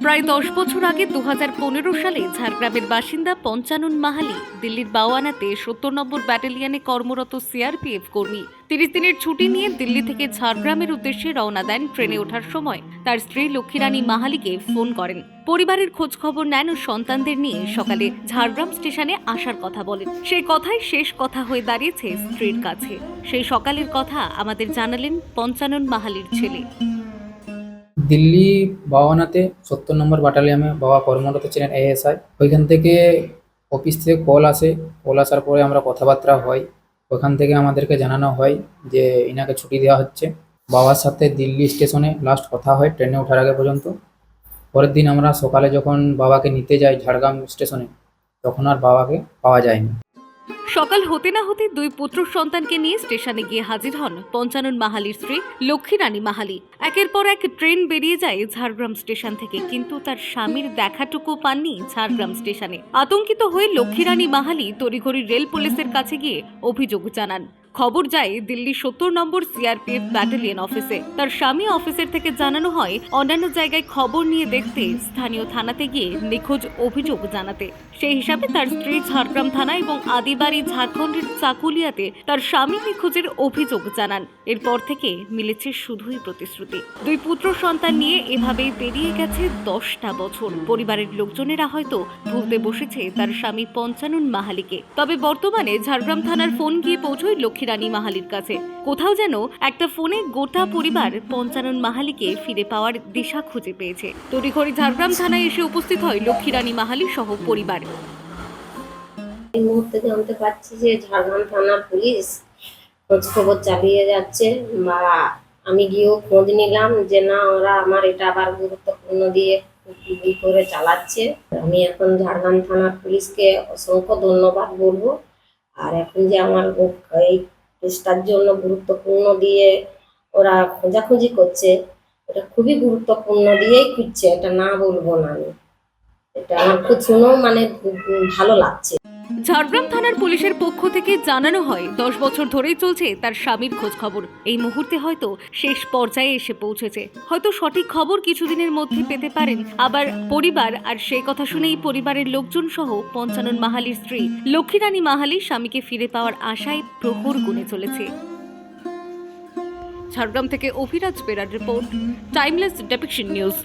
প্রায় 10 বছর আগে 2015 সালে ঝাড়গ্রামের বাসিন্দা পঞ্চানন মাহালি দিল্লির বাওয়ানাতে 70 নম্বর ব্যাটালিয়নে কর্মরত সিআরপিএফ কর্মী 30 দিনের ছুটি নিয়ে দিল্লি থেকে ঝাড়গ্রামের উদ্দেশ্যে রওনা দেন। ট্রেনে ওঠার সময় তার স্ত্রী লক্ষ্মীরানী মাহালিকে ফোন করেন। পরিবারের খোঁজ খবর নেন ও সন্তানদের নিয়ে সকালে ঝাড়গ্রাম স্টেশনে আসার কথা বলেন। সেই কথাই শেষ কথা হয়ে দাঁড়িয়েছে স্ত্রীর কাছে। সেই সকালের কথা আমাদের জানালেন পঞ্চানন মাহালির ছেলে। দিল্লি বাওয়ানাতে 70 নম্বর ব্যাটালিয়নে বাবা কর্মরত ছিলেন এএসআই। ওইখান থেকে অফিস থেকে কল আসার পরে আমরা কথাবার্তা হয়। ওখান থেকে আমাদেরকে জানানো হয় যে ইনাকে ছুটি দেওয়া হচ্ছে। বাবার সাথে দিল্লি স্টেশনে লাস্ট কথা হয় ট্রেনে ওঠার আগে পর্যন্ত। পরের দিন আমরা সকালে যখন বাবাকে নিতে যাই ঝাড়গ্রাম স্টেশনে, তখন আর বাবাকে পাওয়া যায়নি। সকাল হতে না হতে দুই পুত্র সন্তানকে নিয়ে স্টেশনে গিয়ে হাজির হন পঞ্চানন মাহালির স্ত্রী লক্ষ্মীরানী মাহালি। একের পর এক ট্রেন বেরিয়ে যায় ঝাড়গ্রাম স্টেশন থেকে, কিন্তু তার স্বামীর দেখাটুকু পাননি ঝাড়গ্রাম স্টেশনে। আতঙ্কিত হয়ে লক্ষ্মীরানী মাহালি তড়িঘড়ি রেল পুলিশের কাছে গিয়ে অভিযোগ জানান। খবর যায় দিল্লি 70 নম্বর সিআরপিএফ ব্যাটালিয়ন অফিসে। তার স্বামী অফিসের থেকে জানানো হয় অন্যান্য জায়গায় খবর নিয়ে দেখতে, স্থানীয় থানাতে গিয়ে নিখোঁজ অভিযোগ জানাতে। সেই হিসাবে তার স্ত্রী ঝাড়গ্রাম থানা এবং আদিবাড়ি ঝাড়খণ্ডের চাকুলিয়াতে তার স্বামী নিখোঁজের অভিযোগ জানান। এরপর থেকে মিলেছে শুধুই প্রতিশ্রুতি। দুই পুত্র সন্তান নিয়ে এভাবেই পেরিয়ে গেছে 10টা বছর। পরিবারের লোকজনেরা হয়তো ভুলতে বসেছে তার স্বামী পঞ্চানন মাহালিকে। তবে বর্তমানে ঝাড়গ্রাম থানার ফোন গিয়ে পৌঁছয় লক্ষ্মীরানী মাহালির কাছে। কোথাও যেন একটা ফোনে গোটা পরিবার পঞ্চানন মাহালিকে ফিরে পাওয়ার দিশা খুঁজে পেয়েছে। তড়িঘড়ি ঝাড়গ্রাম থানায় এসে উপস্থিত হয় লক্ষ্মীরানী মাহালি সহ পরিবার। এই মুহূর্তে জানতে পারছি যে ঝাড়গ্রাম থানার পুলিশ খোঁজ খবর চালিয়ে যাচ্ছে, বা আমি গিয়েও খোঁজ নিলাম যে না, ওরা আমার এটা আবার গুরুত্বপূর্ণ দিয়ে করে চালাচ্ছে। আমি এখন ঝাড়গ্রাম থানার পুলিশকে অসংখ্য ধন্যবাদ বলবো। আর এখন যে আমার এই কেসটার জন্য গুরুত্বপূর্ণ দিয়ে ওরা খোঁজাখুঁজি করছে, এটা খুবই গুরুত্বপূর্ণ দিয়েই খুঁজছে, এটা না বলবো না আমি। এটা আমার খুব শুনেও ভালো লাগছে। ঝাড়গ্রাম থানার পুলিশের পক্ষ থেকে জানানো হয় 10 বছর ধরেই চলছে তার স্বামীর খোঁজ খবর। এই মুহূর্তে হয়তো শেষ পর্যায়ে এসে পৌঁছেছে। হয়তো সঠিক খবর কিছুদিনের মধ্যে পেতে পারেন আবার পরিবার। আর সেই কথা শুনেই পরিবারের লোকজন সহ পঞ্চানন মাহালির স্ত্রী লক্ষ্মীরানী মাহালি স্বামীকে ফিরে পাওয়ার আশায় প্রহর গুনে চলেছে। ঝাড়গ্রাম থেকে অভিরাজ বেরার রিপোর্ট, টাইমলেস ডেপিকশন নিউজ।